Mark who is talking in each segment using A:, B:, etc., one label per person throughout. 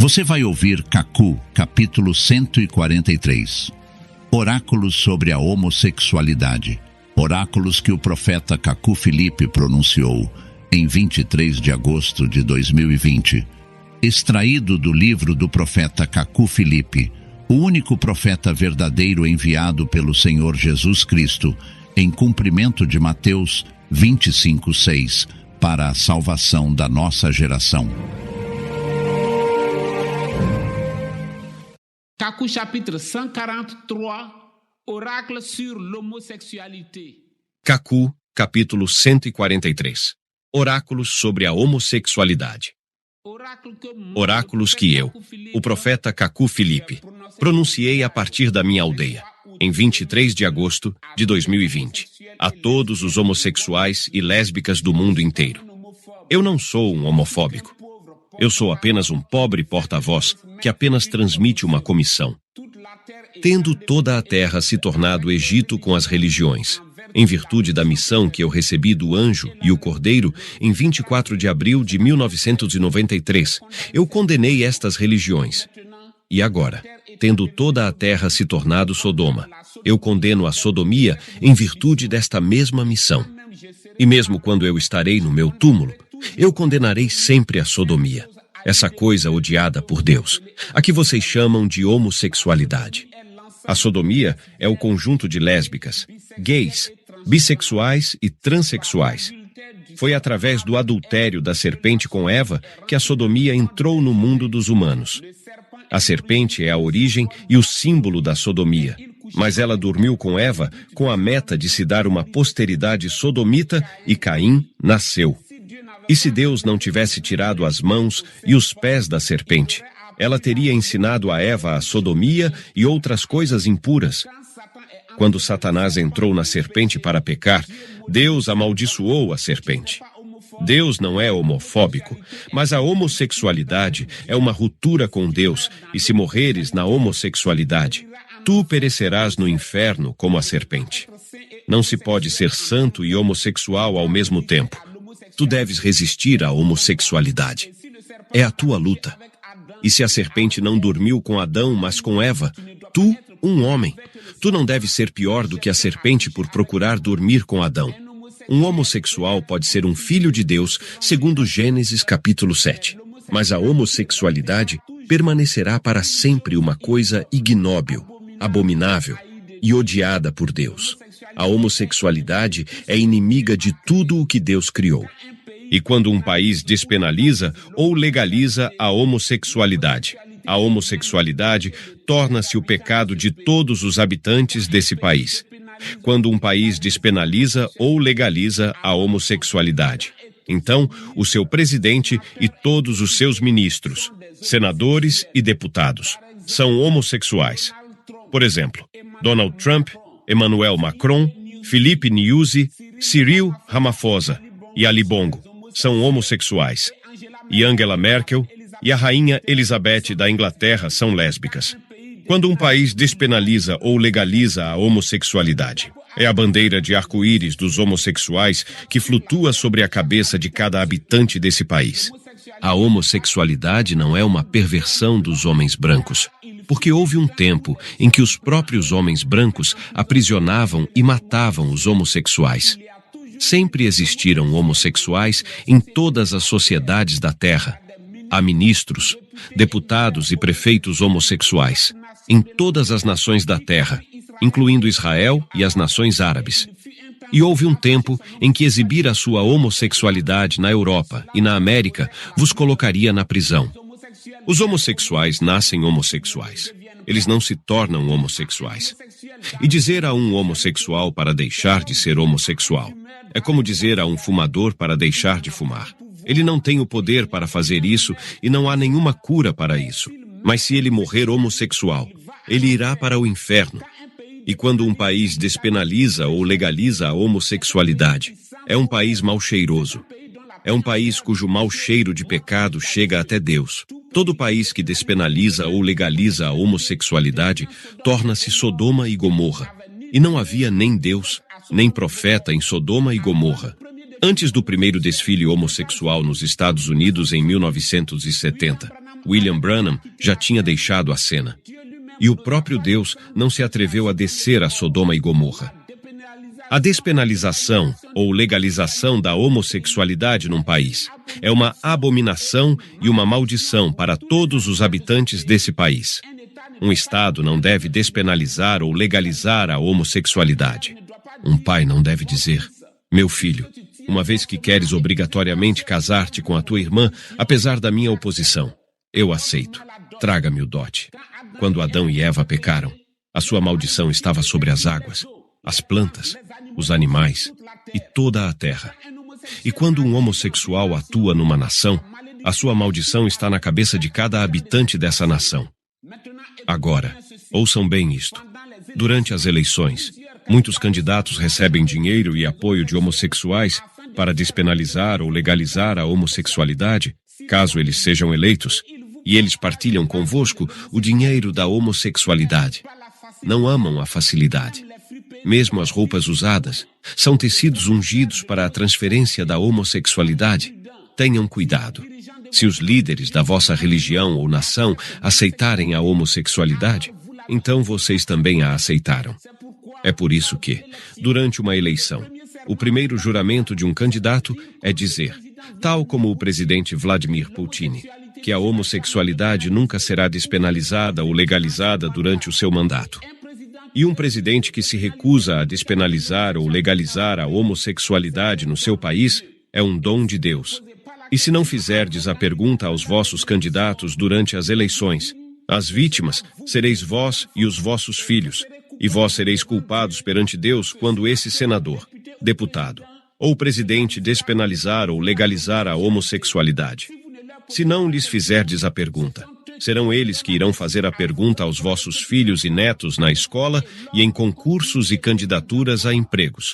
A: Você vai ouvir Kaku, capítulo 143. Oráculos sobre a homossexualidade. Oráculos que o profeta Kaku Filipe pronunciou em 23 de agosto de 2020. Extraído do livro do profeta Kaku Filipe, o único profeta verdadeiro enviado pelo Senhor Jesus Cristo, em cumprimento de Mateus 25:6, para a salvação da nossa geração.
B: Kaku chapitre 143, Oráculo sur l'homosexualité.
C: Kaku, capítulo 143. Oráculos sobre a homossexualidade. Oráculos que eu, o profeta Kaku Filipe, pronunciei a partir da minha aldeia, em 23 de agosto de 2020, a todos os homossexuais e lésbicas do mundo inteiro. Eu não sou um homofóbico. Eu sou apenas um pobre porta-voz que apenas transmite uma comissão. Tendo toda a terra se tornado Egito com as religiões, em virtude da missão que eu recebi do anjo e o cordeiro em 24 de abril de 1993, eu condenei estas religiões. E agora, tendo toda a terra se tornado Sodoma, eu condeno a sodomia em virtude desta mesma missão. E mesmo quando eu estarei no meu túmulo, eu condenarei sempre a sodomia, essa coisa odiada por Deus, a que vocês chamam de homossexualidade. A sodomia é o conjunto de lésbicas, gays, bissexuais e transexuais. Foi através do adultério da serpente com Eva que a sodomia entrou no mundo dos humanos. A serpente é a origem e o símbolo da sodomia, mas ela dormiu com Eva com a meta de se dar uma posteridade sodomita e Caim nasceu. E se Deus não tivesse tirado as mãos e os pés da serpente, ela teria ensinado a Eva a sodomia e outras coisas impuras. Quando Satanás entrou na serpente para pecar, Deus amaldiçoou a serpente. Deus não é homofóbico, mas a homossexualidade é uma ruptura com Deus, e se morreres na homossexualidade, tu perecerás no inferno como a serpente. Não se pode ser santo e homossexual ao mesmo tempo. Tu deves resistir à homossexualidade. É a tua luta. E se a serpente não dormiu com Adão, mas com Eva, tu, um homem, tu não deves ser pior do que a serpente por procurar dormir com Adão. Um homossexual pode ser um filho de Deus, segundo Gênesis capítulo 7. Mas a homossexualidade permanecerá para sempre uma coisa ignóbil, abominável e odiada por Deus. A homossexualidade é inimiga de tudo o que Deus criou. E quando um país despenaliza ou legaliza a homossexualidade torna-se o pecado de todos os habitantes desse país. Quando um país despenaliza ou legaliza a homossexualidade, então o seu presidente e todos os seus ministros, senadores e deputados são homossexuais. Por exemplo, Donald Trump, Emmanuel Macron, Filipe Nyusi, Cyril Ramaphosa e Ali Bongo são homossexuais. E Angela Merkel e a rainha Elizabeth da Inglaterra são lésbicas. Quando um país despenaliza ou legaliza a homossexualidade, é a bandeira de arco-íris dos homossexuais que flutua sobre a cabeça de cada habitante desse país. A homossexualidade não é uma perversão dos homens brancos, porque houve um tempo em que os próprios homens brancos aprisionavam e matavam os homossexuais. Sempre existiram homossexuais em todas as sociedades da Terra. Há ministros, deputados e prefeitos homossexuais em todas as nações da Terra, incluindo Israel e as nações árabes. E houve um tempo em que exibir a sua homossexualidade na Europa e na América vos colocaria na prisão. Os homossexuais nascem homossexuais. Eles não se tornam homossexuais. E dizer a um homossexual para deixar de ser homossexual é como dizer a um fumador para deixar de fumar. Ele não tem o poder para fazer isso e não há nenhuma cura para isso. Mas se ele morrer homossexual, ele irá para o inferno. E quando um país despenaliza ou legaliza a homossexualidade, é um país mau cheiroso. É um país cujo mau cheiro de pecado chega até Deus. Todo país que despenaliza ou legaliza a homossexualidade torna-se Sodoma e Gomorra. E não havia nem Deus, nem profeta em Sodoma e Gomorra. Antes do primeiro desfile homossexual nos Estados Unidos em 1970, William Branham já tinha deixado a cena. E o próprio Deus não se atreveu a descer a Sodoma e Gomorra. A despenalização ou legalização da homossexualidade num país é uma abominação e uma maldição para todos os habitantes desse país. Um Estado não deve despenalizar ou legalizar a homossexualidade. Um pai não deve dizer: meu filho, uma vez que queres obrigatoriamente casar-te com a tua irmã, apesar da minha oposição, eu aceito. Traga-me o dote. Quando Adão e Eva pecaram, a sua maldição estava sobre as águas, as plantas, os animais e toda a terra. E quando um homossexual atua numa nação, a sua maldição está na cabeça de cada habitante dessa nação. Agora, ouçam bem isto. Durante as eleições, muitos candidatos recebem dinheiro e apoio de homossexuais para despenalizar ou legalizar a homossexualidade, caso eles sejam eleitos, e eles partilham convosco o dinheiro da homossexualidade. Não amam a facilidade. Mesmo as roupas usadas são tecidos ungidos para a transferência da homossexualidade. Tenham cuidado. Se os líderes da vossa religião ou nação aceitarem a homossexualidade, então vocês também a aceitaram. É por isso que, durante uma eleição, o primeiro juramento de um candidato é dizer, tal como o presidente Vladimir Putin, que a homossexualidade nunca será despenalizada ou legalizada durante o seu mandato. E um presidente que se recusa a despenalizar ou legalizar a homossexualidade no seu país é um dom de Deus. E se não fizerdes a pergunta aos vossos candidatos durante as eleições, as vítimas sereis vós e os vossos filhos, e vós sereis culpados perante Deus quando esse senador, deputado ou presidente despenalizar ou legalizar a homossexualidade. Se não lhes fizerdes a pergunta, serão eles que irão fazer a pergunta aos vossos filhos e netos na escola e em concursos e candidaturas a empregos.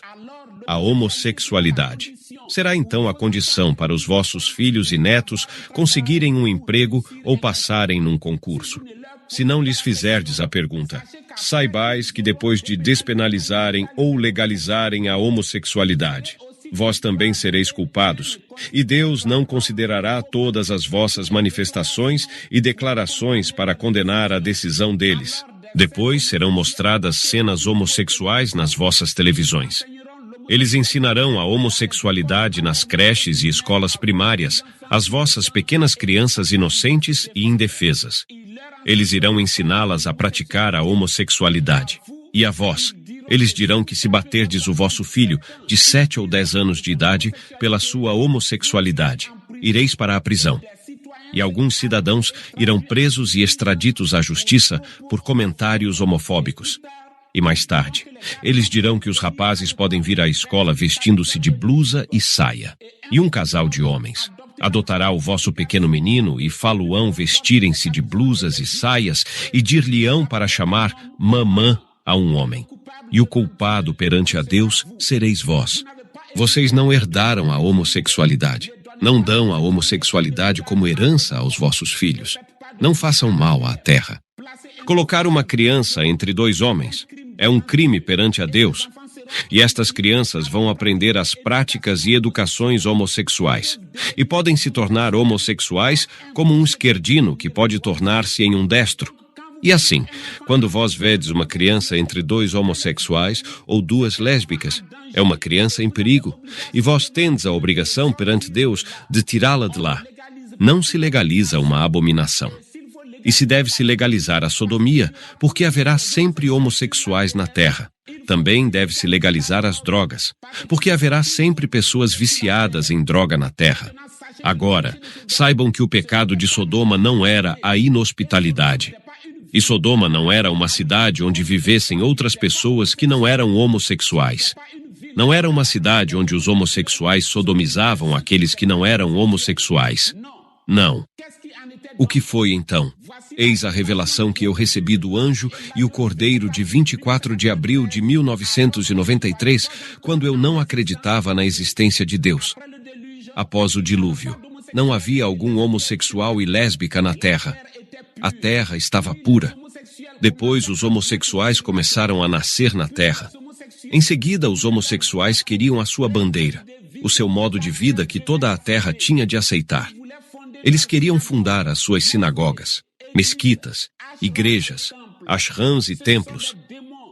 C: A homossexualidade será então a condição para os vossos filhos e netos conseguirem um emprego ou passarem num concurso. Se não lhes fizerdes a pergunta, saibais que depois de despenalizarem ou legalizarem a homossexualidade, vós também sereis culpados, e Deus não considerará todas as vossas manifestações e declarações para condenar a decisão deles. Depois serão mostradas cenas homossexuais nas vossas televisões. Eles ensinarão a homossexualidade nas creches e escolas primárias às vossas pequenas crianças inocentes e indefesas. Eles irão ensiná-las a praticar a homossexualidade. E a vós, eles dirão que se baterdes o vosso filho de 7 ou 10 anos de idade pela sua homossexualidade, ireis para a prisão. E alguns cidadãos irão presos e extraditos à justiça por comentários homofóbicos. E mais tarde, eles dirão que os rapazes podem vir à escola vestindo-se de blusa e saia. E um casal de homens adotará o vosso pequeno menino e fá-lo-ão vestirem-se de blusas e saias e dir-lhe-ão para chamar mamã a um homem. E o culpado perante a Deus sereis vós. Vocês não herdaram a homossexualidade. Não dão a homossexualidade como herança aos vossos filhos. Não façam mal à terra. Colocar uma criança entre 2 homens é um crime perante a Deus. E estas crianças vão aprender as práticas e educações homossexuais. E podem se tornar homossexuais como um esquerdino que pode tornar-se em um destro. E assim, quando vós vedes uma criança entre 2 homossexuais ou 2 lésbicas, é uma criança em perigo, e vós tendes a obrigação perante Deus de tirá-la de lá. Não se legaliza uma abominação. E se deve se legalizar a sodomia, porque haverá sempre homossexuais na terra. Também deve-se legalizar as drogas, porque haverá sempre pessoas viciadas em droga na terra. Agora, saibam que o pecado de Sodoma não era a inhospitalidade. E Sodoma não era uma cidade onde vivessem outras pessoas que não eram homossexuais. Não era uma cidade onde os homossexuais sodomizavam aqueles que não eram homossexuais. Não. O que foi então? Eis a revelação que eu recebi do anjo e o cordeiro de 24 de abril de 1993, quando eu não acreditava na existência de Deus. Após o dilúvio, não havia algum homossexual e lésbica na terra. A terra estava pura. Depois, os homossexuais começaram a nascer na terra. Em seguida, os homossexuais queriam a sua bandeira, o seu modo de vida que toda a terra tinha de aceitar. Eles queriam fundar as suas sinagogas, mesquitas, igrejas, ashrams e templos.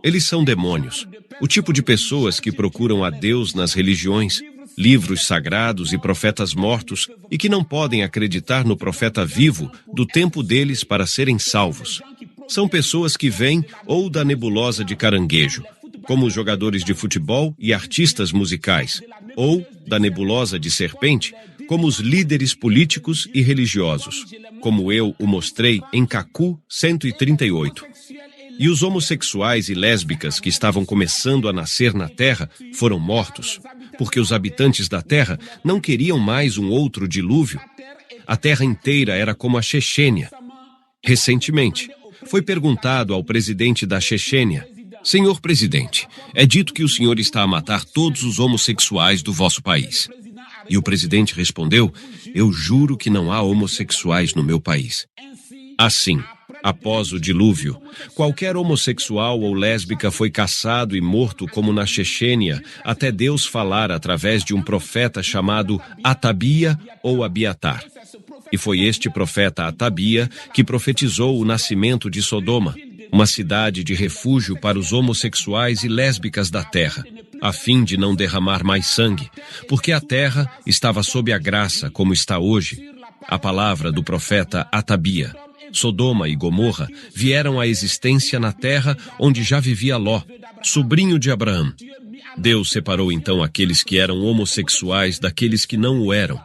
C: Eles são demônios, o tipo de pessoas que procuram a Deus nas religiões, livros sagrados e profetas mortos e que não podem acreditar no profeta vivo do tempo deles para serem salvos. São pessoas que vêm ou da nebulosa de caranguejo, como os jogadores de futebol e artistas musicais, ou da nebulosa de serpente, como os líderes políticos e religiosos, como eu o mostrei em Kaku 138. E os homossexuais e lésbicas que estavam começando a nascer na Terra foram mortos, porque os habitantes da Terra não queriam mais um outro dilúvio. A Terra inteira era como a Chechênia. Recentemente, foi perguntado ao presidente da Chechênia: Senhor presidente, é dito que o senhor está a matar todos os homossexuais do vosso país. E o presidente respondeu: eu juro que não há homossexuais no meu país. Assim, após o dilúvio, qualquer homossexual ou lésbica foi caçado e morto como na Chechênia, até Deus falar através de um profeta chamado Atabia ou Abiatar. E foi este profeta Atabia que profetizou o nascimento de Sodoma, uma cidade de refúgio para os homossexuais e lésbicas da terra, a fim de não derramar mais sangue, porque a terra estava sob a graça como está hoje. A palavra do profeta Atabia. Sodoma e Gomorra vieram à existência na terra onde já vivia Ló, sobrinho de Abraão. Deus separou então aqueles que eram homossexuais daqueles que não o eram.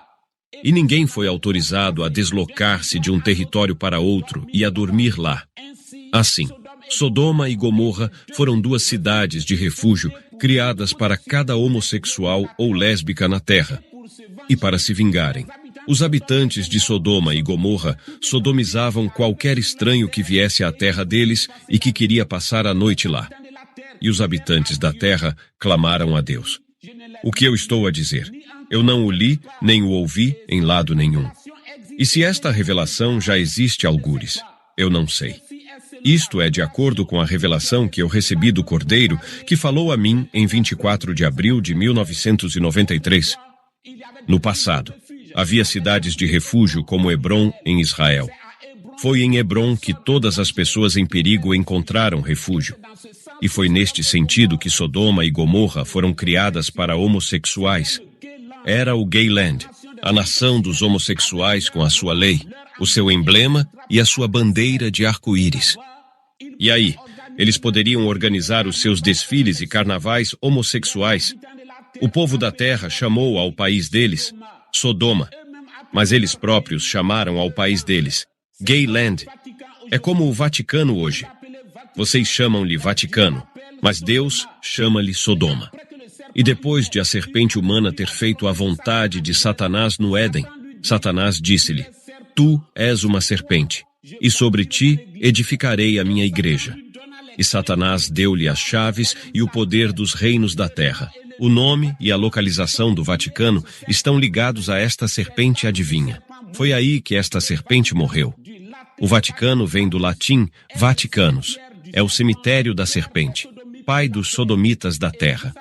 C: E ninguém foi autorizado a deslocar-se de um território para outro e a dormir lá. Assim, Sodoma e Gomorra foram duas cidades de refúgio criadas para cada homossexual ou lésbica na terra. E para se vingarem, os habitantes de Sodoma e Gomorra sodomizavam qualquer estranho que viesse à terra deles e que queria passar a noite lá. E os habitantes da terra clamaram a Deus. O que eu estou a dizer? Eu não o li, nem o ouvi em lado nenhum. E se esta revelação já existe algures? Eu não sei. Isto é de acordo com a revelação que eu recebi do Cordeiro, que falou a mim em 24 de abril de 1993. No passado, havia cidades de refúgio como Hebrom, em Israel. Foi em Hebrom que todas as pessoas em perigo encontraram refúgio. E foi neste sentido que Sodoma e Gomorra foram criadas para homossexuais. Era o Gay Land, a nação dos homossexuais com a sua lei, o seu emblema e a sua bandeira de arco-íris. E aí, eles poderiam organizar os seus desfiles e carnavais homossexuais. O povo da terra chamou ao país deles Sodoma, mas eles próprios chamaram ao país deles Gay Land. É como o Vaticano hoje. Vocês chamam-lhe Vaticano, mas Deus chama-lhe Sodoma. E depois de a serpente humana ter feito a vontade de Satanás no Éden, Satanás disse-lhe: Tu és uma serpente, e sobre ti edificarei a minha igreja. E Satanás deu-lhe as chaves e o poder dos reinos da terra. O nome e a localização do Vaticano estão ligados a esta serpente adivinha. Foi aí que esta serpente morreu. O Vaticano vem do latim Vaticanus. É o cemitério da serpente, pai dos sodomitas da terra.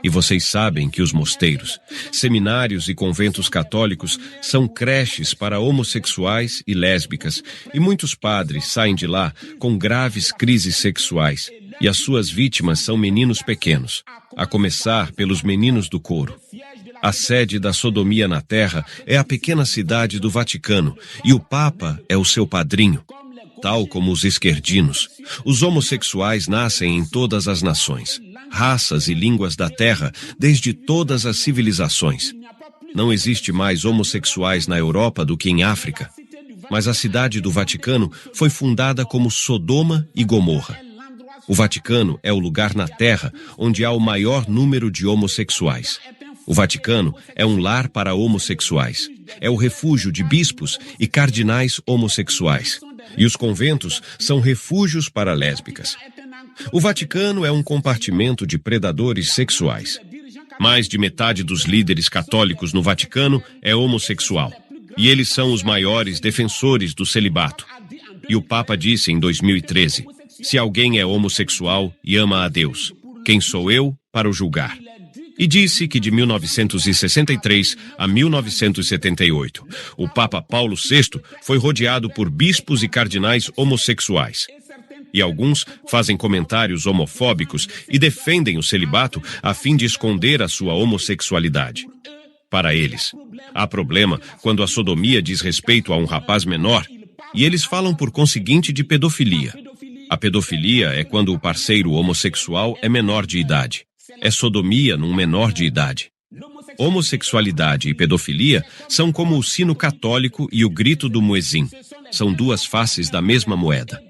C: E vocês sabem que os mosteiros, seminários e conventos católicos são creches para homossexuais e lésbicas, e muitos padres saem de lá com graves crises sexuais, e as suas vítimas são meninos pequenos, a começar pelos meninos do coro. A sede da sodomia na terra é a pequena cidade do Vaticano, e o Papa é o seu padrinho. Tal como os esquerdinos, os homossexuais nascem em todas as nações, raças e línguas da terra, desde todas as civilizações. Não existe mais homossexuais na Europa do que em África. Mas a cidade do Vaticano foi fundada como Sodoma e Gomorra. O Vaticano é o lugar na terra onde há o maior número de homossexuais. O Vaticano é um lar para homossexuais. É o refúgio de bispos e cardinais homossexuais. E os conventos são refúgios para lésbicas. O Vaticano é um compartimento de predadores sexuais. Mais de metade dos líderes católicos no Vaticano é homossexual. E eles são os maiores defensores do celibato. E o Papa disse em 2013, se alguém é homossexual e ama a Deus, quem sou eu para o julgar? e disse que de 1963 a 1978, o Papa Paulo VI foi rodeado por bispos e cardinais homossexuais. E alguns fazem comentários homofóbicos e defendem o celibato a fim de esconder a sua homossexualidade. Para eles, há problema quando a sodomia diz respeito a um rapaz menor, e eles falam por conseguinte de pedofilia. A pedofilia é quando o parceiro homossexual é menor de idade. É sodomia num menor de idade. Homossexualidade e pedofilia são como o sino católico e o grito do muezim. São duas faces da mesma moeda.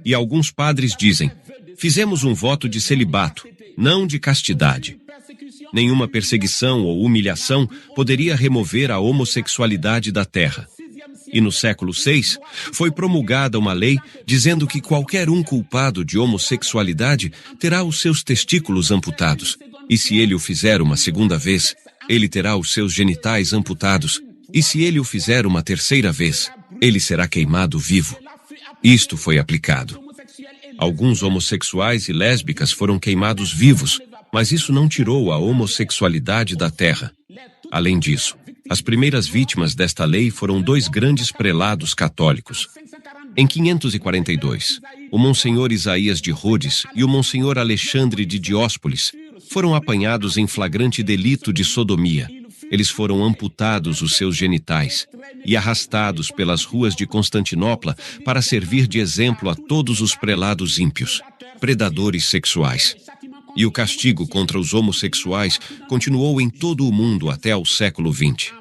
C: E alguns padres dizem: fizemos um voto de celibato, não de castidade. Nenhuma perseguição ou humilhação poderia remover a homossexualidade da terra. E no século VI, foi promulgada uma lei dizendo que qualquer um culpado de homossexualidade terá os seus testículos amputados. E se ele o fizer uma segunda vez, ele terá os seus genitais amputados. E se ele o fizer uma terceira vez, ele será queimado vivo. Isto foi aplicado. Alguns homossexuais e lésbicas foram queimados vivos, mas isso não tirou a homossexualidade da terra. Além disso, as primeiras vítimas desta lei foram dois grandes prelados católicos. Em 542, o Monsenhor Isaías de Rhodes e o Monsenhor Alexandre de Dióspolis foram apanhados em flagrante delito de sodomia. Eles foram amputados os seus genitais e arrastados pelas ruas de Constantinopla para servir de exemplo a todos os prelados ímpios, predadores sexuais. E o castigo contra os homossexuais continuou em todo o mundo até ao século XX.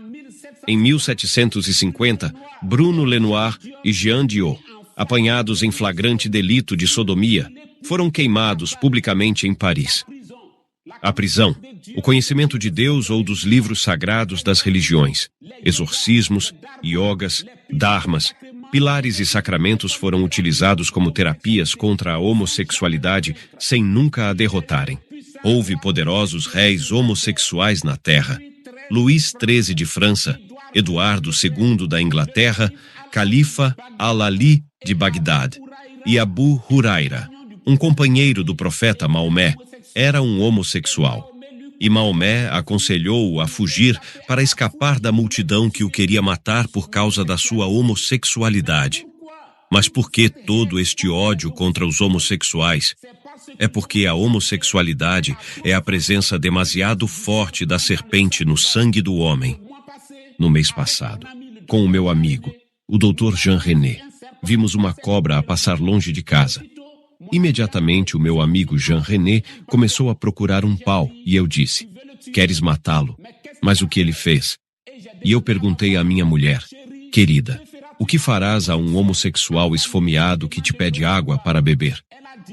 C: Em 1750, Bruno Lenoir e Jean Diot, apanhados em flagrante delito de sodomia, foram queimados publicamente em Paris. A prisão, o conhecimento de Deus ou dos livros sagrados das religiões, exorcismos, iogas, dharmas, pilares e sacramentos foram utilizados como terapias contra a homossexualidade sem nunca a derrotarem. Houve poderosos reis homossexuais na terra. Luís XIII de França, Eduardo II da Inglaterra, Califa al-Ali de Bagdad e Abu Huraira, um companheiro do profeta Maomé, era um homossexual. E Maomé aconselhou-o a fugir para escapar da multidão que o queria matar por causa da sua homossexualidade. Mas por que todo este ódio contra os homossexuais? É porque a homossexualidade é a presença demasiado forte da serpente no sangue do homem. No mês passado, com o meu amigo, o Dr. Jean René, vimos uma cobra a passar longe de casa. Imediatamente o meu amigo Jean René começou a procurar um pau e eu disse: queres matá-lo? Mas o que ele fez? E eu perguntei à minha mulher: querida, o que farás a um homossexual esfomeado que te pede água para beber?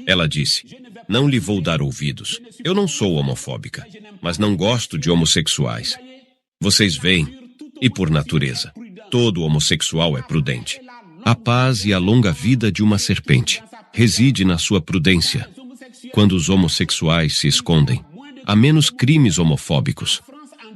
C: Ela disse: não lhe vou dar ouvidos. Eu não sou homofóbica, mas não gosto de homossexuais. Vocês veem, e por natureza, todo homossexual é prudente. A paz e a longa vida de uma serpente reside na sua prudência. Quando os homossexuais se escondem, há menos crimes homofóbicos.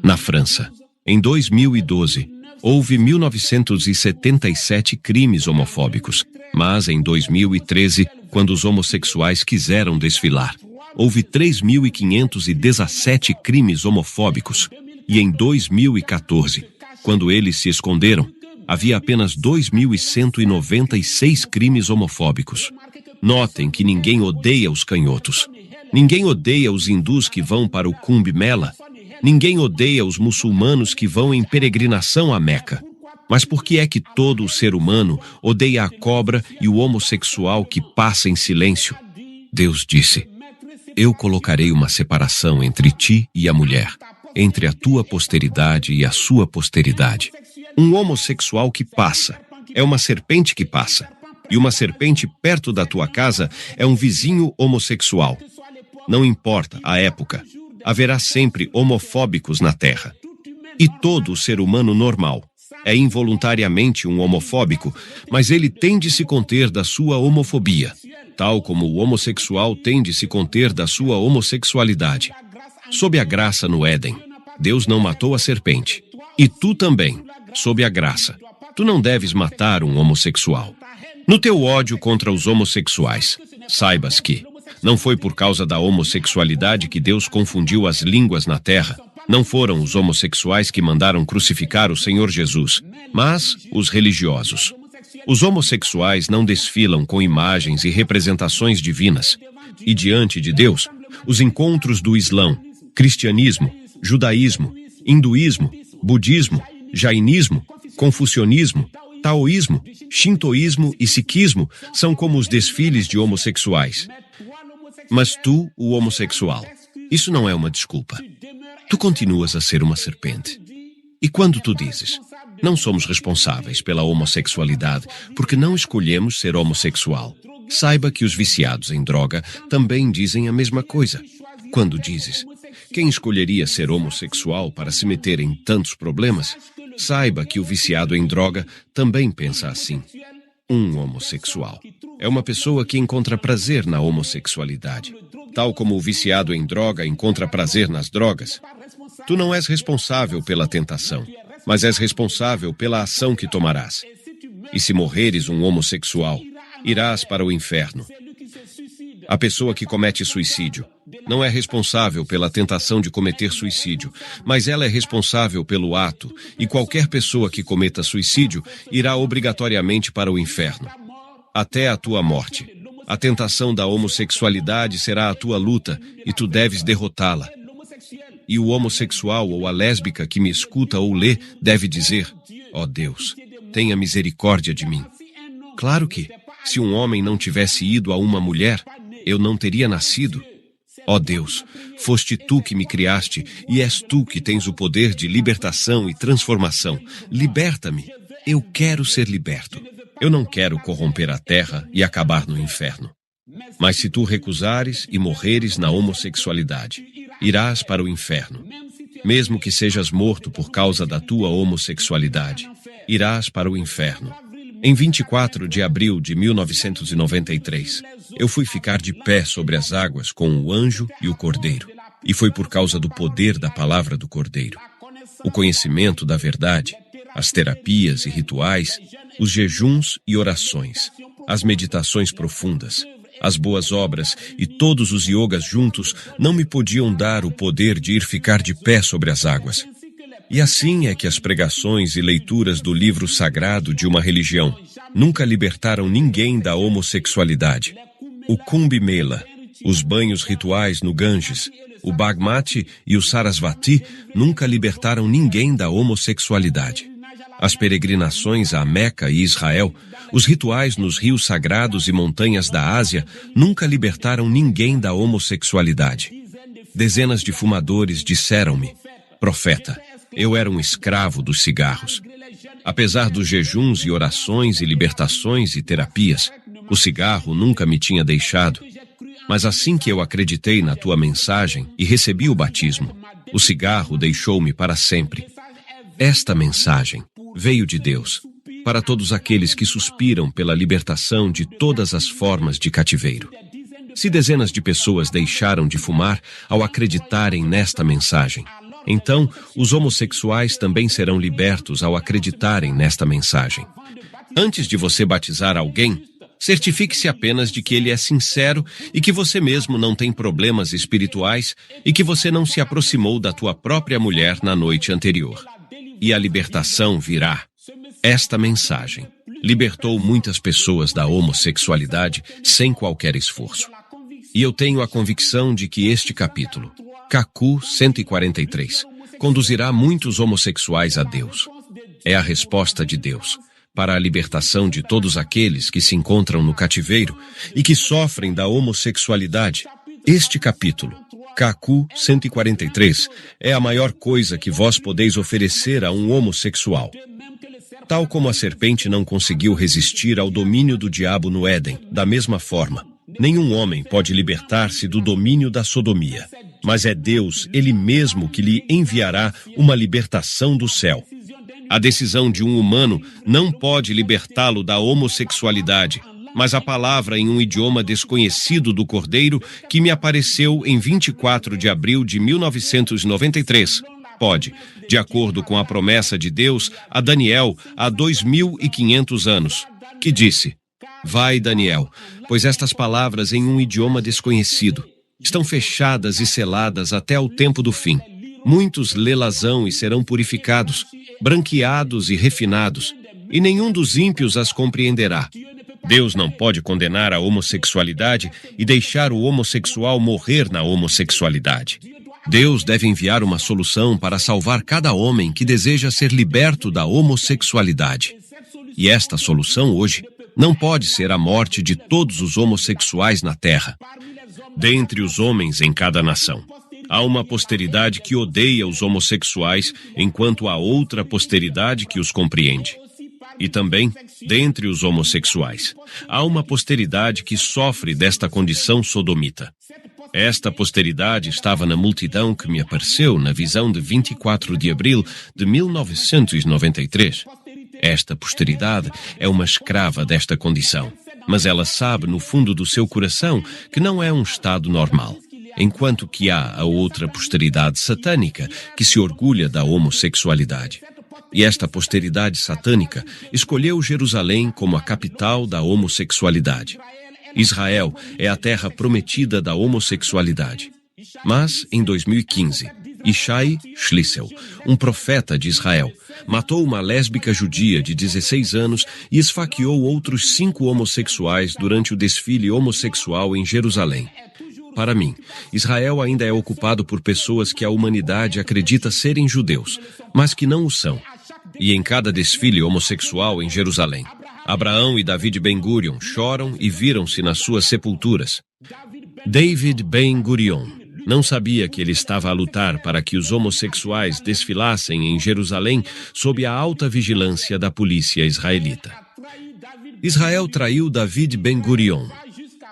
C: Na França, em 2012, houve 1977 crimes homofóbicos, mas em 2013, quando os homossexuais quiseram desfilar, houve 3.517 crimes homofóbicos. E em 2014, quando eles se esconderam, havia apenas 2.196 crimes homofóbicos. Notem que ninguém odeia os canhotos. Ninguém odeia os hindus que vão para o Kumbh Mela. Ninguém odeia os muçulmanos que vão em peregrinação a Meca. Mas por que é que todo o ser humano odeia a cobra e o homossexual que passa em silêncio? Deus disse: eu colocarei uma separação entre ti e a mulher, entre a tua posteridade e a sua posteridade. Um homossexual que passa é uma serpente que passa. E uma serpente perto da tua casa é um vizinho homossexual. Não importa a época, haverá sempre homofóbicos na Terra. E todo ser humano normal é involuntariamente um homofóbico, mas ele tem de se conter da sua homofobia, tal como o homossexual tem de se conter da sua homossexualidade. Sob a graça no Éden, Deus não matou a serpente. E tu também, sob a graça, tu não deves matar um homossexual. No teu ódio contra os homossexuais, saibas que, Não foi por causa da homossexualidade que Deus confundiu as línguas na terra. Não foram os homossexuais que mandaram crucificar o Senhor Jesus, mas os religiosos. Os homossexuais não desfilam com imagens e representações divinas. E diante de Deus, os encontros do Islã, cristianismo, judaísmo, hinduísmo, budismo, jainismo, confucionismo, taoísmo, shintoísmo e sikhismo são como os desfiles de homossexuais. Mas tu, o homossexual, isso não é uma desculpa. Tu continuas a ser uma serpente. E quando tu dizes, não somos responsáveis pela homossexualidade porque não escolhemos ser homossexual, saiba que os viciados em droga também dizem a mesma coisa. Quando dizes, quem escolheria ser homossexual para se meter em tantos problemas? Saiba que o viciado em droga também pensa assim. Um homossexual é uma pessoa que encontra prazer na homossexualidade, tal como o viciado em droga encontra prazer nas drogas. Tu não és responsável pela tentação, mas és responsável pela ação que tomarás. E se morreres um homossexual, irás para o inferno. A pessoa que comete suicídio não é responsável pela tentação de cometer suicídio, mas ela é responsável pelo ato, e qualquer pessoa que cometa suicídio irá obrigatoriamente para o inferno. Até a tua morte. A tentação da homossexualidade será a tua luta, e tu deves derrotá-la. E o homossexual ou a lésbica que me escuta ou lê deve dizer, ó Deus, tenha misericórdia de mim. Claro que, se um homem não tivesse ido a uma mulher, eu não teria nascido. Ó Deus, foste tu que me criaste e és tu que tens o poder de libertação e transformação. Liberta-me. Eu quero ser liberto. Eu não quero corromper a terra e acabar no inferno. Mas se tu recusares e morreres na homossexualidade, irás para o inferno. Mesmo que sejas morto por causa da tua homossexualidade, irás para o inferno. Em 24 de abril de 1993, eu fui ficar de pé sobre as águas com o anjo e o cordeiro. E foi por causa do poder da palavra do cordeiro. O conhecimento da verdade, as terapias e rituais, os jejuns e orações, as meditações profundas, as boas obras e todos os yogas juntos não me podiam dar o poder de ir ficar de pé sobre as águas. E assim é que as pregações e leituras do livro sagrado de uma religião nunca libertaram ninguém da homossexualidade. O Kumbh Mela, os banhos rituais no Ganges, o Bagmati e o Sarasvati nunca libertaram ninguém da homossexualidade. As peregrinações a Meca e Israel, os rituais nos rios sagrados e montanhas da Ásia nunca libertaram ninguém da homossexualidade. Dezenas de fumadores disseram-me, profeta, eu era um escravo dos cigarros. Apesar dos jejuns e orações e libertações e terapias, o cigarro nunca me tinha deixado. Mas assim que eu acreditei na tua mensagem e recebi o batismo, o cigarro deixou-me para sempre. Esta mensagem veio de Deus, para todos aqueles que suspiram pela libertação de todas as formas de cativeiro. Se dezenas de pessoas deixaram de fumar ao acreditarem nesta mensagem, então os homossexuais também serão libertos ao acreditarem nesta mensagem. Antes de você batizar alguém, certifique-se apenas de que ele é sincero e que você mesmo não tem problemas espirituais e que você não se aproximou da tua própria mulher na noite anterior. E a libertação virá. Esta mensagem libertou muitas pessoas da homossexualidade sem qualquer esforço. E eu tenho a convicção de que este capítulo, Kaku 143, conduzirá muitos homossexuais a Deus. É a resposta de Deus para a libertação de todos aqueles que se encontram no cativeiro e que sofrem da homossexualidade. Este capítulo, Kaku 143, é a maior coisa que vós podeis oferecer a um homossexual. Tal como a serpente não conseguiu resistir ao domínio do diabo no Éden, da mesma forma, nenhum homem pode libertar-se do domínio da sodomia. Mas é Deus, Ele mesmo, que lhe enviará uma libertação do céu. A decisão de um humano não pode libertá-lo da homossexualidade, mas a palavra em um idioma desconhecido do Cordeiro que me apareceu em 24 de abril de 1993 pode, de acordo com a promessa de Deus a Daniel há 2.500 anos, que disse, Vai, Daniel, pois estas palavras em um idioma desconhecido estão fechadas e seladas até ao tempo do fim. Muitos lê-las-ão e serão purificados, branqueados e refinados, e nenhum dos ímpios as compreenderá. Deus não pode condenar a homossexualidade e deixar o homossexual morrer na homossexualidade. Deus deve enviar uma solução para salvar cada homem que deseja ser liberto da homossexualidade. E esta solução hoje não pode ser a morte de todos os homossexuais na terra. Dentre os homens em cada nação, há uma posteridade que odeia os homossexuais, enquanto há outra posteridade que os compreende. E também, dentre os homossexuais, há uma posteridade que sofre desta condição sodomita. Esta posteridade estava na multidão que me apareceu na visão de 24 de abril de 1993. Esta posteridade é uma escrava desta condição, mas ela sabe no fundo do seu coração que não é um estado normal, enquanto que há a outra posteridade satânica que se orgulha da homossexualidade. E esta posteridade satânica escolheu Jerusalém como a capital da homossexualidade. Israel é a terra prometida da homossexualidade. Mas, em 2015, Ishai Schlissel, um profeta de Israel, matou uma lésbica judia de 16 anos e esfaqueou outros 5 homossexuais durante o desfile homossexual em Jerusalém. Para mim, Israel ainda é ocupado por pessoas que a humanidade acredita serem judeus, mas que não o são. E em cada desfile homossexual em Jerusalém, Abraão e David Ben-Gurion choram e viram-se nas suas sepulturas. David Ben-Gurion não sabia que ele estava a lutar para que os homossexuais desfilassem em Jerusalém sob a alta vigilância da polícia israelita. Israel traiu David Ben-Gurion.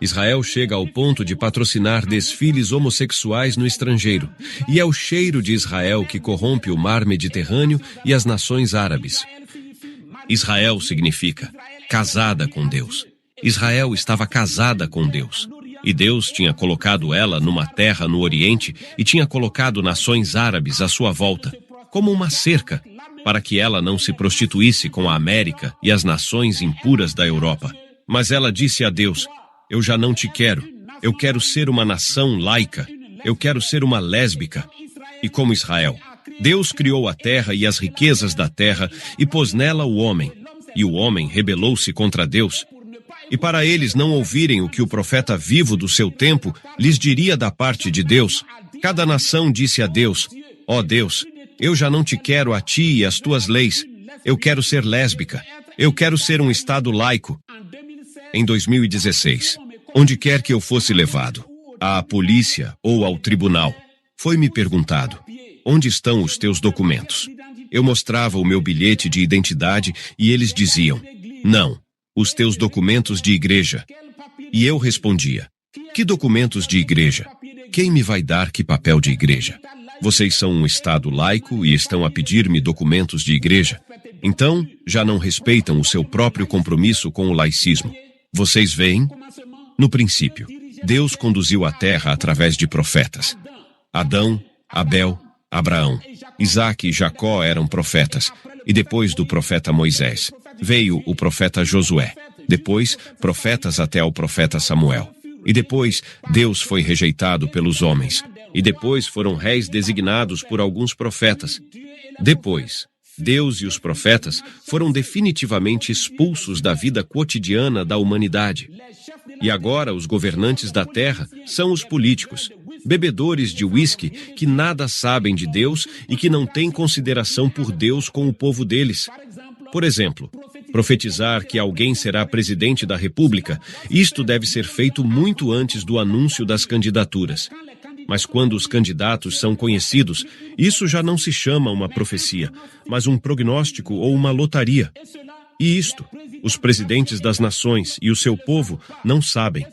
C: Israel chega ao ponto de patrocinar desfiles homossexuais no estrangeiro, e é o cheiro de Israel que corrompe o mar Mediterrâneo e as nações árabes. Israel significa casada com Deus. Israel estava casada com Deus. E Deus tinha colocado ela numa terra no Oriente e tinha colocado nações árabes à sua volta, como uma cerca, para que ela não se prostituísse com a América e as nações impuras da Europa. Mas ela disse a Deus: eu já não te quero. Eu quero ser uma nação laica. Eu quero ser uma lésbica. E como Israel, Deus criou a terra e as riquezas da terra e pôs nela o homem. E o homem rebelou-se contra Deus. E para eles não ouvirem o que o profeta vivo do seu tempo lhes diria da parte de Deus, cada nação disse a Deus: ó Deus, eu já não te quero a ti e as tuas leis. Eu quero ser lésbica. Eu quero ser um estado laico. Em 2016, onde quer que eu fosse levado, à polícia ou ao tribunal, foi-me perguntado: onde estão os teus documentos? Eu mostrava o meu bilhete de identidade e eles diziam: não, os teus documentos de igreja. E eu respondia: que documentos de igreja? Quem me vai dar que papel de igreja? Vocês são um estado laico e estão a pedir-me documentos de igreja. Então, já não respeitam o seu próprio compromisso com o laicismo. Vocês veem? No princípio, Deus conduziu a terra através de profetas. Adão, Abel, Abraão, Isaque e Jacó eram profetas. E depois do profeta Moisés, veio o profeta Josué. Depois, profetas até ao profeta Samuel. E depois, Deus foi rejeitado pelos homens. E depois foram reis designados por alguns profetas. Depois, Deus e os profetas foram definitivamente expulsos da vida cotidiana da humanidade. E agora os governantes da terra são os políticos, bebedores de uísque que nada sabem de Deus e que não têm consideração por Deus com o povo deles. Por exemplo, profetizar que alguém será presidente da República, isto deve ser feito muito antes do anúncio das candidaturas. Mas quando os candidatos são conhecidos, isso já não se chama uma profecia, mas um prognóstico ou uma lotaria. E isto, os presidentes das nações e o seu povo não sabem.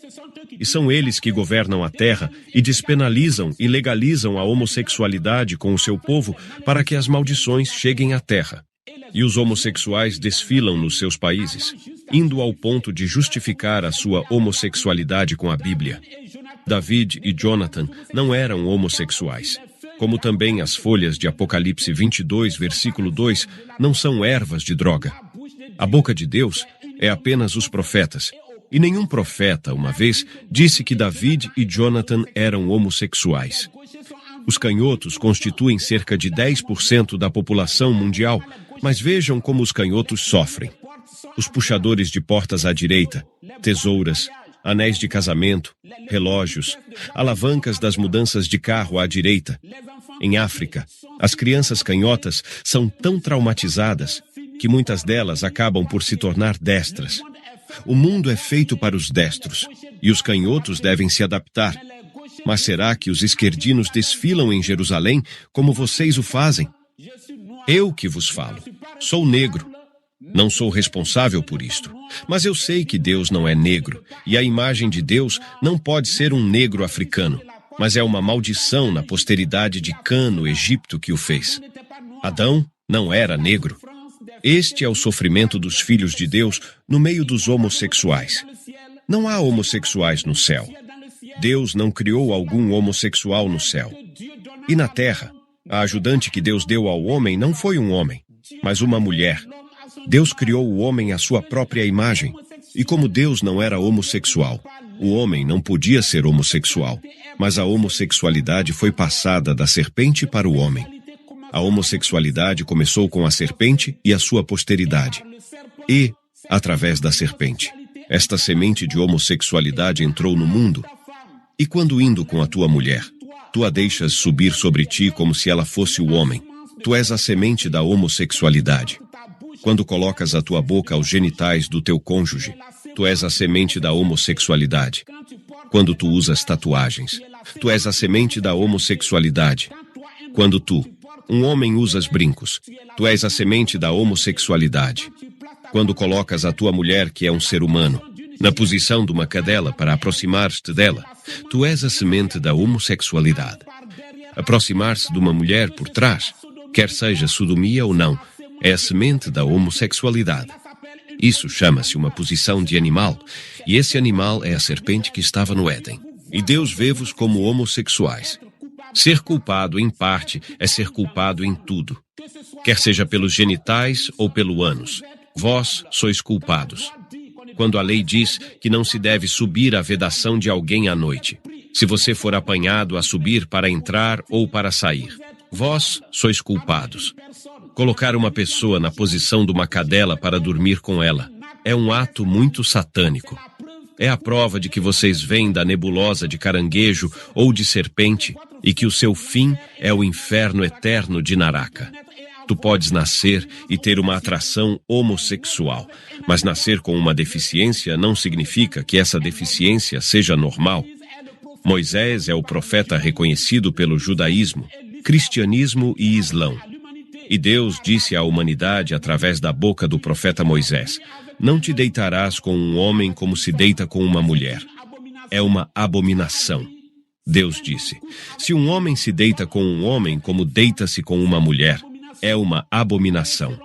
C: E são eles que governam a terra e despenalizam e legalizam a homossexualidade com o seu povo para que as maldições cheguem à terra. E os homossexuais desfilam nos seus países, indo ao ponto de justificar a sua homossexualidade com a Bíblia. David e Jonathan não eram homossexuais, como também as folhas de Apocalipse 22, versículo 2, não são ervas de droga. A boca de Deus é apenas os profetas, E nenhum profeta, uma vez, disse que David e Jonathan eram homossexuais. Os canhotos constituem cerca de 10% da população mundial, mas vejam como os canhotos sofrem. Os puxadores de portas à direita, tesouras, anéis de casamento, relógios, alavancas das mudanças de carro à direita. Em África, as crianças canhotas são tão traumatizadas que muitas delas acabam por se tornar destras. O mundo é feito para os destros, e os canhotos devem se adaptar. Mas será que os esquerdinos desfilam em Jerusalém como vocês o fazem? Eu que vos falo, sou negro. Não sou responsável por isto, mas eu sei que Deus não é negro, e a imagem de Deus não pode ser um negro africano, mas é uma maldição na posteridade de Cã no Egito que o fez. Adão não era negro. Este é o sofrimento dos filhos de Deus no meio dos homossexuais. Não há homossexuais no céu. Deus não criou algum homossexual no céu. E na terra, a ajudante que Deus deu ao homem não foi um homem, mas uma mulher. Deus criou o homem à sua própria imagem. E como Deus não era homossexual, o homem não podia ser homossexual. Mas a homossexualidade foi passada da serpente para o homem. A homossexualidade começou com a serpente e a sua posteridade. E, através da serpente, esta semente de homossexualidade entrou no mundo. E quando indo com a tua mulher, tu a deixas subir sobre ti como se ela fosse o homem, tu és a semente da homossexualidade. Quando colocas a tua boca aos genitais do teu cônjuge, tu és a semente da homossexualidade. Quando tu usas tatuagens, tu és a semente da homossexualidade. Quando tu, um homem, usas brincos, tu és a semente da homossexualidade. Quando colocas a tua mulher, que é um ser humano, na posição de uma cadela para aproximar-te dela, tu és a semente da homossexualidade. Aproximar-se de uma mulher por trás, quer seja sodomia ou não, é a semente da homossexualidade. Isso chama-se uma posição de animal, e esse animal é a serpente que estava no Éden. E Deus vê-vos como homossexuais. Ser culpado, em parte, é ser culpado em tudo. Quer seja pelos genitais ou pelo ânus. Vós sois culpados. Quando a lei diz que não se deve subir à vedação de alguém à noite, se você for apanhado a subir para entrar ou para sair, vós sois culpados. Colocar uma pessoa na posição de uma cadela para dormir com ela é um ato muito satânico. É a prova de que vocês vêm da nebulosa de caranguejo ou de serpente e que o seu fim é o inferno eterno de Naraka. Tu podes nascer e ter uma atração homossexual, mas nascer com uma deficiência não significa que essa deficiência seja normal. Moisés é o profeta reconhecido pelo judaísmo, cristianismo e islão. E Deus disse à humanidade através da boca do profeta Moisés: não te deitarás com um homem como se deita com uma mulher. É uma abominação. Deus disse: se um homem se deita com um homem como deita-se com uma mulher, é uma abominação.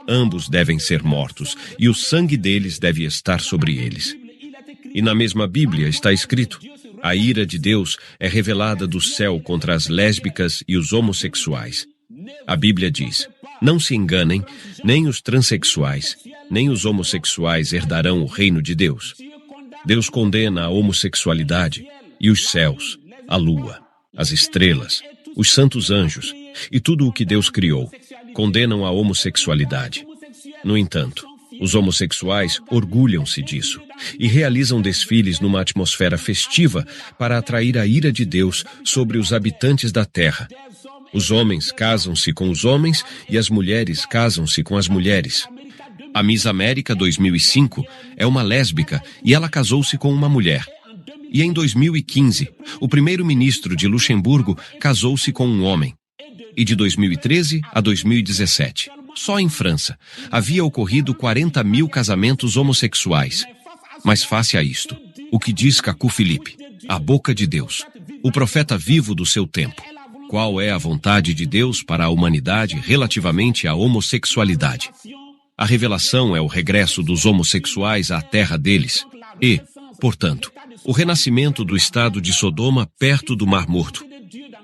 C: Ambos devem ser mortos, e o sangue deles deve estar sobre eles. E na mesma Bíblia está escrito: a ira de Deus é revelada do céu contra as lésbicas e os homossexuais. A Bíblia diz: não se enganem, nem os transexuais, nem os homossexuais herdarão o reino de Deus. Deus condena a homossexualidade, e os céus, a lua, as estrelas, os santos anjos e tudo o que Deus criou condenam a homossexualidade. No entanto, os homossexuais orgulham-se disso e realizam desfiles numa atmosfera festiva para atrair a ira de Deus sobre os habitantes da terra. Os homens casam-se com os homens e as mulheres casam-se com as mulheres. A Miss América 2005 é uma lésbica e ela casou-se com uma mulher. E em 2015, o primeiro-ministro de Luxemburgo casou-se com um homem. E de 2013 a 2017, só em França, havia ocorrido 40 mil casamentos homossexuais. Mas face a isto, o que diz Cacu Filipe, a boca de Deus, o profeta vivo do seu tempo? Qual é a vontade de Deus para a humanidade relativamente à homossexualidade? A revelação é o regresso dos homossexuais à terra deles e, portanto, o renascimento do estado de Sodoma perto do Mar Morto.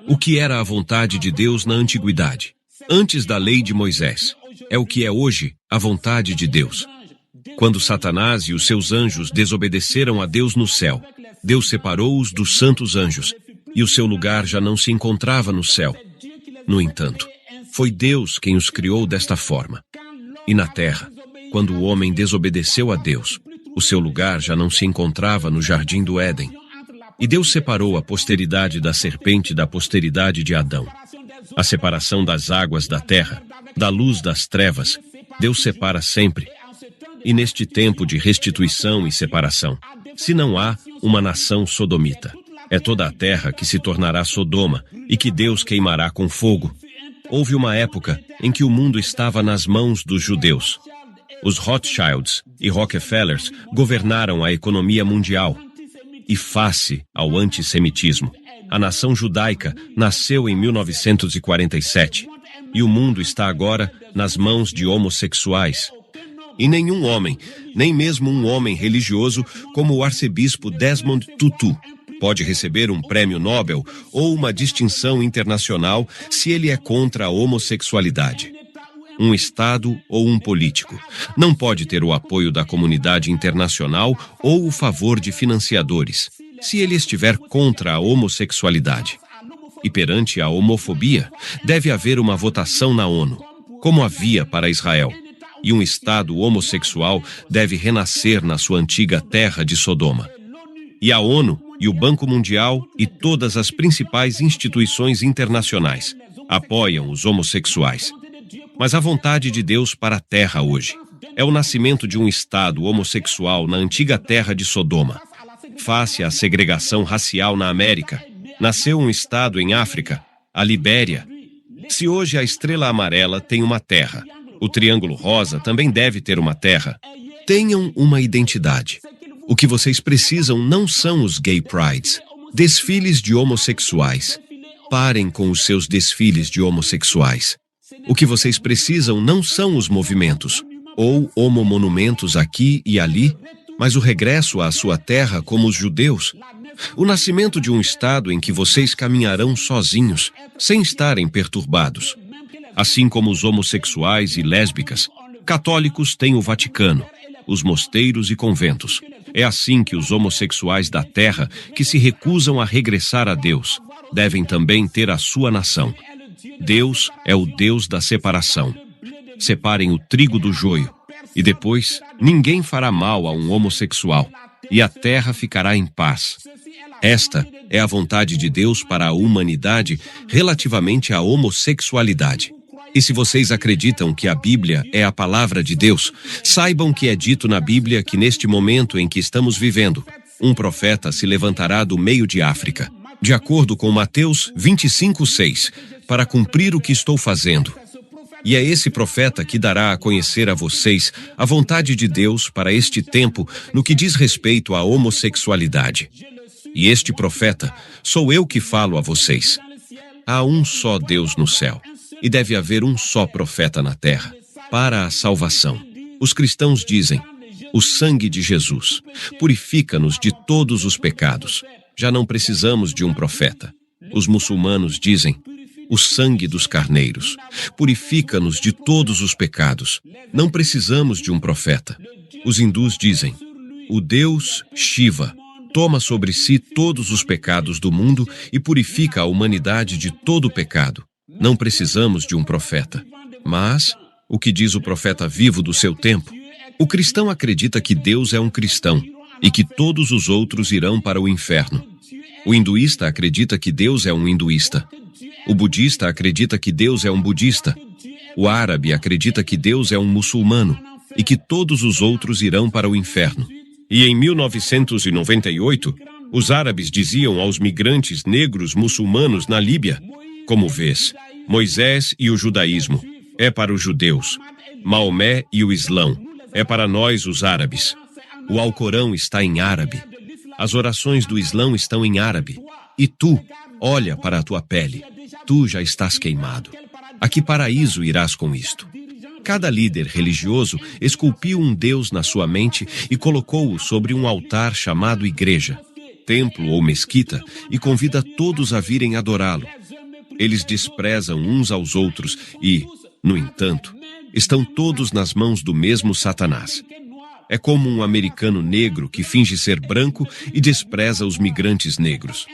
C: O que era a vontade de Deus na antiguidade, antes da lei de Moisés, é o que é hoje a vontade de Deus. Quando Satanás e os seus anjos desobedeceram a Deus no céu, Deus separou-os dos santos anjos, e o seu lugar já não se encontrava no céu. No entanto, foi Deus quem os criou desta forma. E na terra, quando o homem desobedeceu a Deus, o seu lugar já não se encontrava no jardim do Éden. E Deus separou a posteridade da serpente da posteridade de Adão. A separação das águas da terra, da luz das trevas, Deus separa sempre. E neste tempo de restituição e separação, se não há uma nação sodomita, é toda a terra que se tornará Sodoma e que Deus queimará com fogo. Houve uma época em que o mundo estava nas mãos dos judeus. Os Rothschilds e Rockefellers governaram a economia mundial. E face ao antissemitismo, a nação judaica nasceu em 1947. E o mundo está agora nas mãos de homossexuais. E nenhum homem, nem mesmo um homem religioso como o arcebispo Desmond Tutu, pode receber um prêmio Nobel ou uma distinção internacional se ele é contra a homossexualidade. Um Estado ou um político não pode ter o apoio da comunidade internacional ou o favor de financiadores, se ele estiver contra a homossexualidade. E perante a homofobia, deve haver uma votação na ONU, como havia para Israel. E um Estado homossexual deve renascer na sua antiga terra de Sodoma. E a ONU e o Banco Mundial e todas as principais instituições internacionais apoiam os homossexuais. Mas a vontade de Deus para a terra hoje é o nascimento de um Estado homossexual na antiga terra de Sodoma. Face à segregação racial na América, nasceu um Estado em África, a Libéria. Se hoje a estrela amarela tem uma terra, o triângulo rosa também deve ter uma terra. Tenham uma identidade. O que vocês precisam não são os gay prides, desfiles de homossexuais. Parem com os seus desfiles de homossexuais. O que vocês precisam não são os movimentos, ou homomonumentos aqui e ali, mas o regresso à sua terra como os judeus. O nascimento de um Estado em que vocês caminharão sozinhos, sem estarem perturbados. Assim como os homossexuais e lésbicas, católicos têm o Vaticano, os mosteiros e conventos. É assim que os homossexuais da terra, que se recusam a regressar a Deus, devem também ter a sua nação. Deus é o Deus da separação. Separem o trigo do joio, e depois ninguém fará mal a um homossexual, e a terra ficará em paz. Esta é a vontade de Deus para a humanidade relativamente à homossexualidade. E se vocês acreditam que a Bíblia é a palavra de Deus, saibam que é dito na Bíblia que neste momento em que estamos vivendo, um profeta se levantará do meio de África, de acordo com Mateus 25:6, para cumprir o que estou fazendo. E é esse profeta que dará a conhecer a vocês a vontade de Deus para este tempo no que diz respeito à homossexualidade. E este profeta sou eu que falo a vocês. Há um só Deus no céu. E deve haver um só profeta na terra, para a salvação. Os cristãos dizem, o sangue de Jesus purifica-nos de todos os pecados. Já não precisamos de um profeta. Os muçulmanos dizem, o sangue dos carneiros purifica-nos de todos os pecados. Não precisamos de um profeta. Os hindus dizem, o Deus Shiva toma sobre si todos os pecados do mundo e purifica a humanidade de todo o pecado. Não precisamos de um profeta. Mas, o que diz o profeta vivo do seu tempo? O cristão acredita que Deus é um cristão e que todos os outros irão para o inferno. O hinduísta acredita que Deus é um hinduísta. O budista acredita que Deus é um budista. O árabe acredita que Deus é um muçulmano e que todos os outros irão para o inferno. E em 1998, os árabes diziam aos migrantes negros muçulmanos na Líbia, como vês, Moisés e o judaísmo é para os judeus, Maomé e o Islão é para nós os árabes. O Alcorão está em árabe, as orações do Islão estão em árabe. E tu, olha para a tua pele, tu já estás queimado. A que paraíso irás com isto? Cada líder religioso esculpiu um Deus na sua mente e colocou-o sobre um altar chamado igreja, templo ou mesquita e convida todos a virem adorá-lo. Eles desprezam uns aos outros e, no entanto, estão todos nas mãos do mesmo Satanás. É como um americano negro que finge ser branco e despreza os migrantes negros.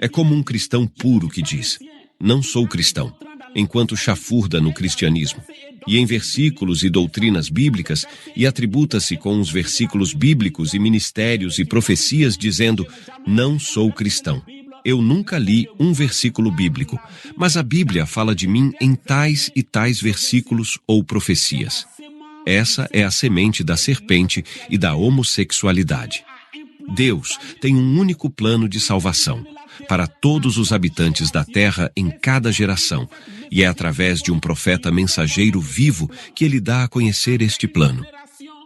C: É como um cristão puro que diz: não sou cristão, enquanto chafurda no cristianismo, e em versículos e doutrinas bíblicas, e atributa-se com os versículos bíblicos e ministérios e profecias dizendo: não sou cristão. Eu nunca li um versículo bíblico, mas a Bíblia fala de mim em tais e tais versículos ou profecias. Essa é a semente da serpente e da homossexualidade. Deus tem um único plano de salvação para todos os habitantes da terra em cada geração, e é através de um profeta mensageiro vivo que ele dá a conhecer este plano.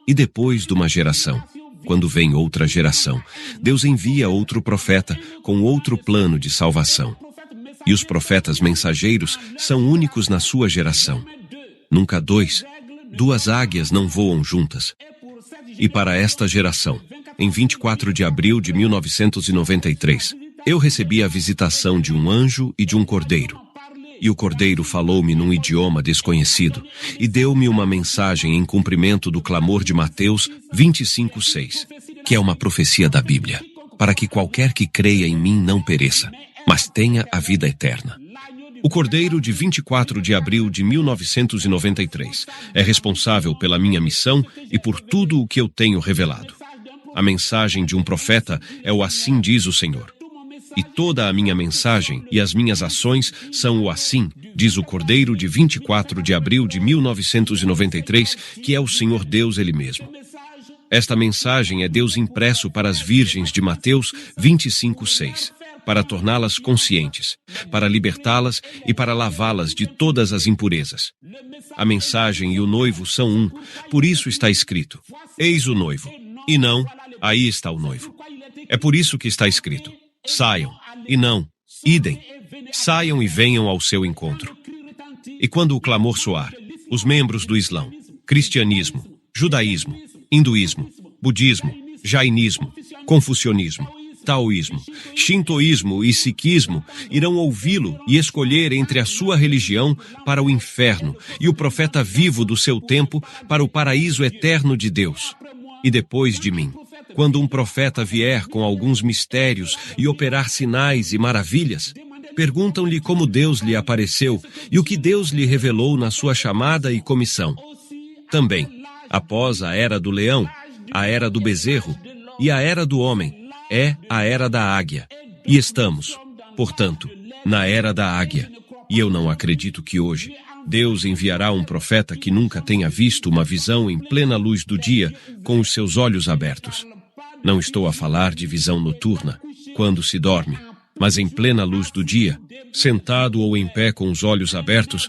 C: E depois de uma geração, quando vem outra geração, Deus envia outro profeta com outro plano de salvação. E os profetas mensageiros são únicos na sua geração. Nunca dois. Duas águias não voam juntas. E para esta geração, em 24 de abril de 1993, eu recebi a visitação de um anjo e de um cordeiro. E o cordeiro falou-me num idioma desconhecido e deu-me uma mensagem em cumprimento do clamor de Mateus 25:6, que é uma profecia da Bíblia, para que qualquer que creia em mim não pereça, mas tenha a vida eterna. O cordeiro de 24 de abril de 1993 é responsável pela minha missão e por tudo o que eu tenho revelado. A mensagem de um profeta é o assim diz o Senhor. E toda a minha mensagem e as minhas ações são o assim, diz o Cordeiro de 24 de abril de 1993, que é o Senhor Deus Ele mesmo. Esta mensagem é Deus impresso para as virgens de Mateus 25:6, para torná-las conscientes, para libertá-las e para lavá-las de todas as impurezas. A mensagem e o noivo são um, por isso está escrito: eis o noivo, e não, aí está o noivo. É por isso que está escrito: saiam, e não, idem, saiam e venham ao seu encontro. E quando o clamor soar, os membros do Islã, cristianismo, judaísmo, hinduísmo, budismo, jainismo, confucionismo, taoísmo, shintoísmo e sikhismo irão ouvi-lo e escolher entre a sua religião para o inferno e o profeta vivo do seu tempo para o paraíso eterno de Deus. E depois de mim, quando um profeta vier com alguns mistérios e operar sinais e maravilhas, perguntam-lhe como Deus lhe apareceu e o que Deus lhe revelou na sua chamada e comissão. Também, após a era do leão, a era do bezerro e a era do homem, é a era da águia. E estamos, portanto, na era da águia. E eu não acredito que hoje Deus enviará um profeta que nunca tenha visto uma visão em plena luz do dia, com os seus olhos abertos. Não estou a falar de visão noturna, quando se dorme, mas em plena luz do dia, sentado ou em pé com os olhos abertos.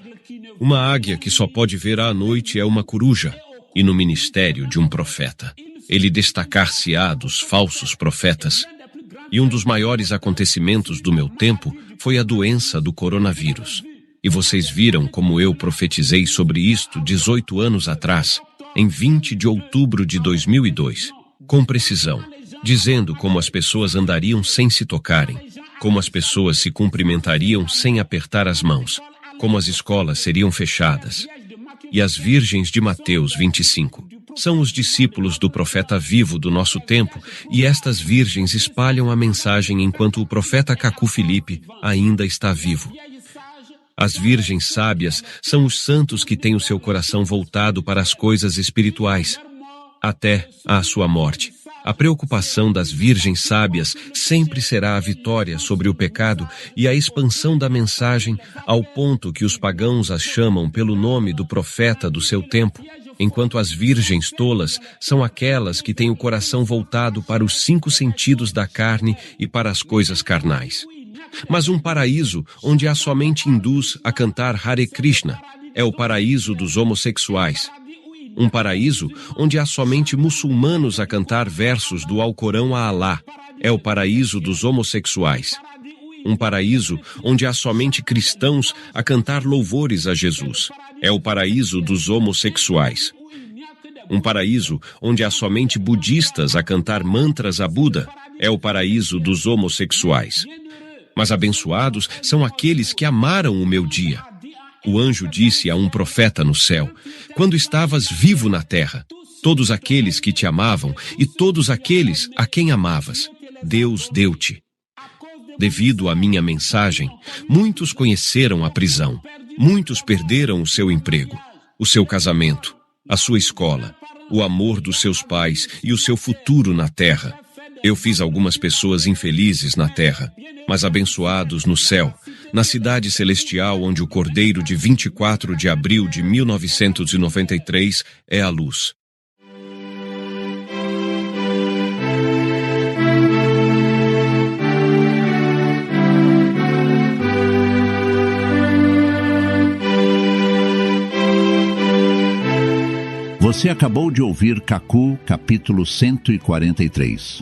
C: Uma águia que só pode ver à noite é uma coruja, e no ministério de um profeta. Ele destacar-se-á dos falsos profetas. E um dos maiores acontecimentos do meu tempo foi a doença do coronavírus. E vocês viram como eu profetizei sobre isto 18 anos atrás, em 20 de outubro de 2002, com precisão, dizendo como as pessoas andariam sem se tocarem, como as pessoas se cumprimentariam sem apertar as mãos, como as escolas seriam fechadas. E as virgens de Mateus 25 são os discípulos do profeta vivo do nosso tempo, e estas virgens espalham a mensagem enquanto o profeta Cacu Filipe ainda está vivo. As virgens sábias são os santos que têm o seu coração voltado para as coisas espirituais, até a sua morte. A preocupação das virgens sábias sempre será a vitória sobre o pecado e a expansão da mensagem ao ponto que os pagãos as chamam pelo nome do profeta do seu tempo, enquanto as virgens tolas são aquelas que têm o coração voltado para os 5 sentidos da carne e para as coisas carnais. Mas um paraíso onde há somente hindus a cantar Hare Krishna é o paraíso dos homossexuais. Um paraíso onde há somente muçulmanos a cantar versos do Alcorão a Alá é o paraíso dos homossexuais. Um paraíso onde há somente cristãos a cantar louvores a Jesus é o paraíso dos homossexuais. Um paraíso onde há somente budistas a cantar mantras a Buda é o paraíso dos homossexuais. Mas abençoados são aqueles que amaram o meu dia. O anjo disse a um profeta no céu: quando estavas vivo na terra, todos aqueles que te amavam e todos aqueles a quem amavas, Deus deu-te. Devido à minha mensagem, muitos conheceram a prisão, muitos perderam o seu emprego, o seu casamento, a sua escola, o amor dos seus pais e o seu futuro na terra. Eu fiz algumas pessoas infelizes na terra, mas abençoados no céu, na cidade celestial onde o Cordeiro de 24 de abril de 1993 é a luz.
A: Você acabou de ouvir Kaku, capítulo 143.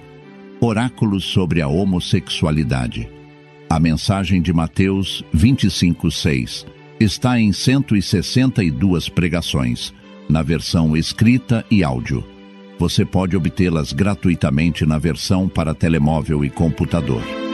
A: Oráculos sobre a homossexualidade. A mensagem de Mateus 25:6 está em 162 pregações, na versão escrita e áudio. Você pode obtê-las gratuitamente na versão para telemóvel e computador.